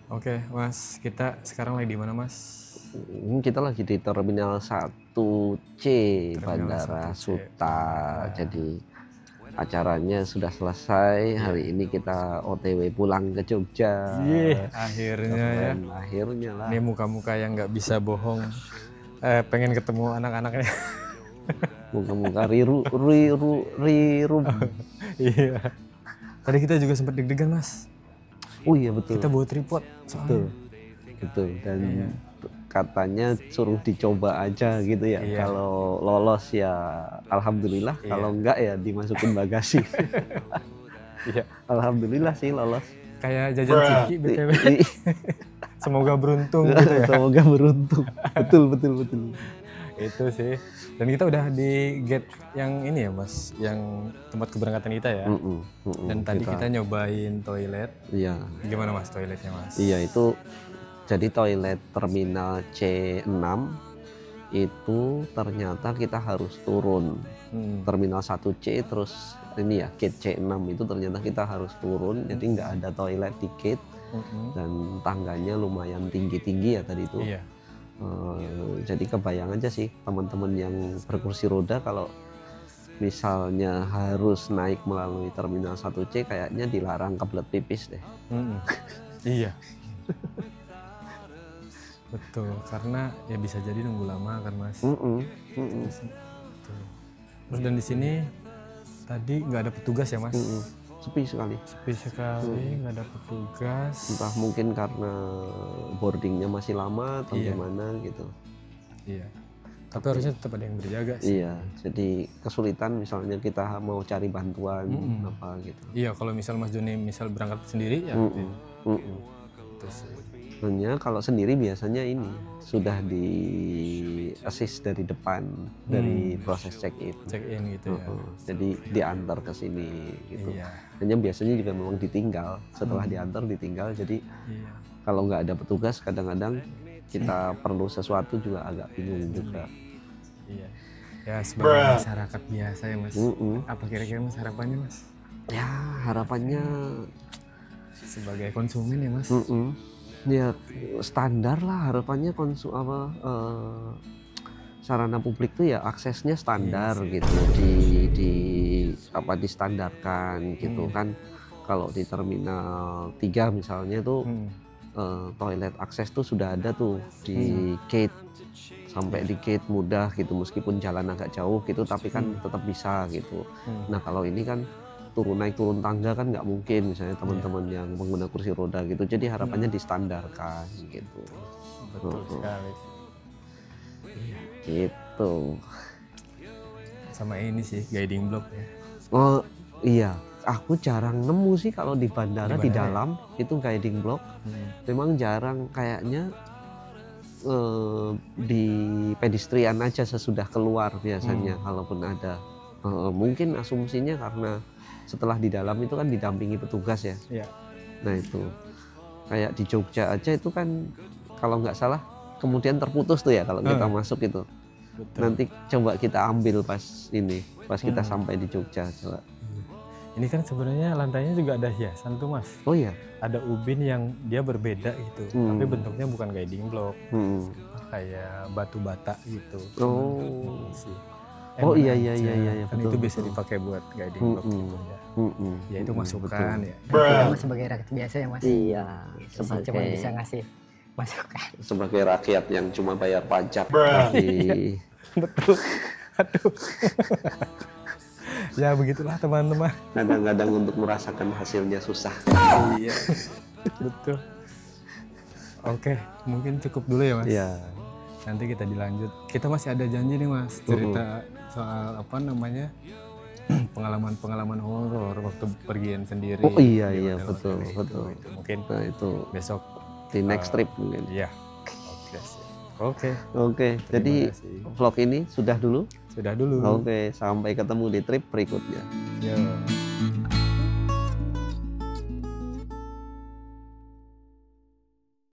Oke, Mas, kita sekarang lagi di mana, Mas? Kita lagi di Terminal 1C Terminal Bandara 1C Suta. Bandara. Jadi acaranya sudah selesai. Iya. Hari ini kita OTW pulang ke Jogja. Akhirnya ya. Keren, akhirnya lah. Ini muka-muka yang nggak bisa bohong. Pengen ketemu anak-anaknya. Muka-muka rirum. Iya. Tadi kita juga sempat deg-degan, Mas. Oh iya betul. Kita bawa tripod. Betul. Betul. Dan Iya. katanya suruh dicoba aja gitu ya. Iya. Kalau lolos ya alhamdulillah. Iya. Kalau enggak ya dimasukin bagasi. Iya. Alhamdulillah sih lolos. Kayak jajan ciki BTW. Semoga beruntung gitu ya. Semoga beruntung. Betul. Itu sih. Dan kita udah di gate yang ini ya, Mas, yang tempat keberangkatan kita ya. Dan tadi kita nyobain toilet. Iya. Gimana, Mas, toiletnya, Mas? Iya, itu jadi toilet terminal C6 itu ternyata kita harus turun. Terminal 1C terus ini ya gate C6 itu ternyata kita harus turun. Jadi nggak ada toilet di gate. Dan tangganya lumayan tinggi-tinggi ya tadi itu. Iya. Jadi kebayang aja sih teman-teman yang berkursi roda kalau misalnya harus naik melalui terminal 1C kayaknya dilarang kebelet pipis deh. Iya. Betul, karena ya bisa jadi nunggu lama kan, Mas. Terus dan di sini tadi nggak ada petugas ya, Mas? Sepi sekali. Sepi sekali, nggak ada petugas. Entah mungkin karena boardingnya masih lama atau gimana gitu. Iya. Tapi harusnya tetap ada yang berjaga sih. Iya, jadi kesulitan misalnya kita mau cari bantuan apa gitu. Iya, kalau misal Mas Joni misal berangkat sendiri ya. Itu sih. Sebenarnya kalau sendiri biasanya ini sudah di assist dari depan dari proses check-in. Check-in gitu ya. Jadi diantar ke sini gitu. Iya. Hanya biasanya juga memang ditinggal. Setelah diantar ditinggal. Jadi kalau nggak ada petugas kadang-kadang kita perlu sesuatu juga agak bingung juga. Iya. Ya sebagai masyarakat biasa ya, Mas. Apa kira-kira Mas harapannya, Mas? Ya harapannya sebagai konsumen ya, Mas. Ya standar lah harapannya sarana publik tuh ya aksesnya standar gitu distandarkan gitu kan. Kalau di terminal 3 misalnya tuh toilet akses tuh sudah ada tuh di gate sampai di gate mudah gitu meskipun jalan agak jauh gitu tapi kan tetap bisa gitu. Nah kalau ini kan naik turun tangga kan nggak mungkin misalnya teman-teman yang pengguna kursi roda gitu, jadi harapannya distandarkan gitu. Betul sekali. Gitu. Sama ini sih guiding block ya. Oh iya, aku jarang nemu sih kalau di bandara di dalam itu guiding block. Memang jarang kayaknya di pedestrian aja sesudah keluar biasanya kalaupun ada. Mungkin asumsinya karena setelah di dalam itu kan didampingi petugas ya. Iya. Nah itu kayak di Jogja aja itu kan kalau nggak salah kemudian terputus tuh ya kalau kita masuk itu. Betul. Nanti coba kita ambil pas kita sampai di Jogja coba. Ini kan sebenarnya lantainya juga ada hiasan tuh, Mas. Oh iya. Ada ubin yang dia berbeda gitu, tapi bentuknya bukan guiding block, kayak batu bata gitu. Oh iya kan betul, itu bisa dipakai buat guiding block gitu ya. Ya itu masukan ya. Kita sebagai rakyat biasa ya, Mas. Iya, Cuma bisa ngasih masukan. Sebagai rakyat yang cuma bayar pajak. Betul. Aduh. Ya begitulah teman-teman. Kadang-kadang untuk merasakan hasilnya susah. Iya. Betul. Oke, mungkin cukup dulu ya, Mas. Iya. Nanti kita dilanjut. Kita masih ada janji nih, Mas, cerita soal apa namanya pengalaman horor waktu pergian sendiri. Oh iya betul. Mungkin itu besok di next trip mungkin. Iya. Oke. Jadi vlog ini sudah dulu. Sudah dulu. Oke, sampai ketemu di trip berikutnya. Yo.